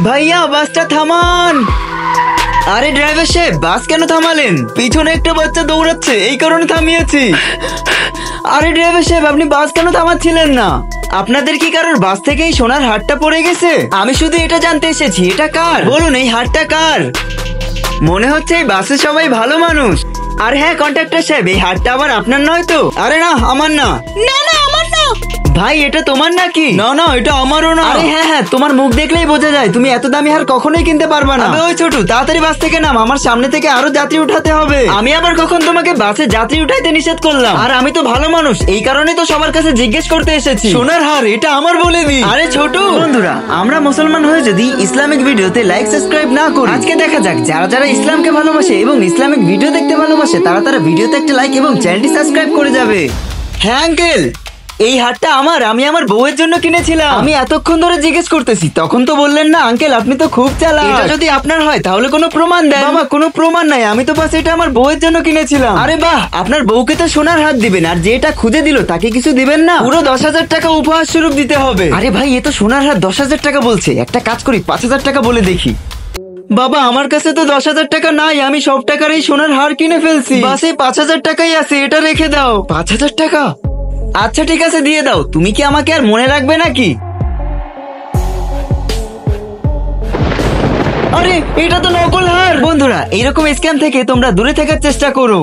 ভাইয়া বাসটা থামান। আরে ড্রাইভার সাহেব, বাস কেন থামালেন? পিছনে একটা বাচ্চা দৌড়াচ্ছে, এই কারণে থামিয়েছি। আরে ড্রাইভার সাহেব, আপনি বাস কেন থামাচ্ছিলেন না? আপনাদের কি কারোর বাস থেকে এই সোনার হারটা পড়ে গেছে? আমি শুধু এটা জানতে এসেছি, এটা কার? বলুন, এই হারটা কার? মনে হচ্ছে এই বাসে সবাই ভালো মানুষ। আর হ্যাঁ কন্ট্রাক্টর সাহেব, এই হারটা আবার আপনার নয় তো? আরে না, আমার না। না না, আমার না। ভাই, এটা তোমার নাকি? না না, এটা আমারও না। আরে হ্যাঁ হ্যাঁ, তোমার মুখ দেখলেই বোঝা যায় তুমি এত দামি হার কখনোই কিনতে পারবা না। ওই ছোটু, তাড়াতাড়ি বাস থেকে নাম, আমার সামনে থেকে আরো যাত্রী উঠাতে হবে। আমি আবার কখন তোমাকে বাসে যাত্রী উঠাইতে নিষেধ করলাম? আর আমি তো ভালো মানুষ, এই কারণে তো সবার কাছে জিজ্ঞেস করতে এসেছি। সোনার হার এটা আমার বলে দি। আরে ছোটু। বন্ধুরা, আমরা মুসলমান হয়ে যদি ইসলামিক ভিডিওতে লাইক সাবস্ক্রাইব না করি, আজকে দেখা যাক যারা যারা ইসলামকে ভালোবাসে এবং ইসলামিক ভিডিও দেখতে ভালোবাসে তারা তারা ভিডিওতে একটা লাইক এবং চ্যানেলটি সাবস্ক্রাইব করে যাবে। হ্যাঁ আঙ্কেল, এই হারটা আমি আমার বউয়ের জন্য কিনেছিলাম। আমি এতক্ষণ ধরে জিজ্ঞেস করতেছি, তখন তো বললেন না। আঙ্কেল, আপনি তো খুব চালাক। এটা যদি আপনার হয় তাহলে কোনো প্রমাণ দেন। বাবা, কোনো প্রমাণ নাই, আমি তো বাস এটা আমার বউয়ের জন্য কিনেছিলাম। আরে বাহ, আপনার বউকে তো সোনার হার দিবেন, আর যেটা খুঁজে দিল তাকে কিছু দিবেন না? পুরো 10,000 টাকা উপহার স্বরূপ দিতে হবে। আরে ভাই, এ তো সোনার হার 10,000 টাকা বলছে। একটা কাজ করি, 5,000 টাকা বলে দেখি। বাবা, আমার কাছে তো 10,000 টাকা নাই, আমি সব টাকার এই সোনার হার কিনে ফেলছি। বাসে 5,000 টাকাই আছে, এটা রেখে দাও। 5,000 টাকা? আচ্ছা ঠিক আছে, দিয়ে দাও। তুমি কি আমাকে আর মনে রাখবে নাকি? আরে এটা তো নকল হার। বন্ধুরা, এইরকম স্ক্যাম থেকে তোমরা দূরে থাকার চেষ্টা করো।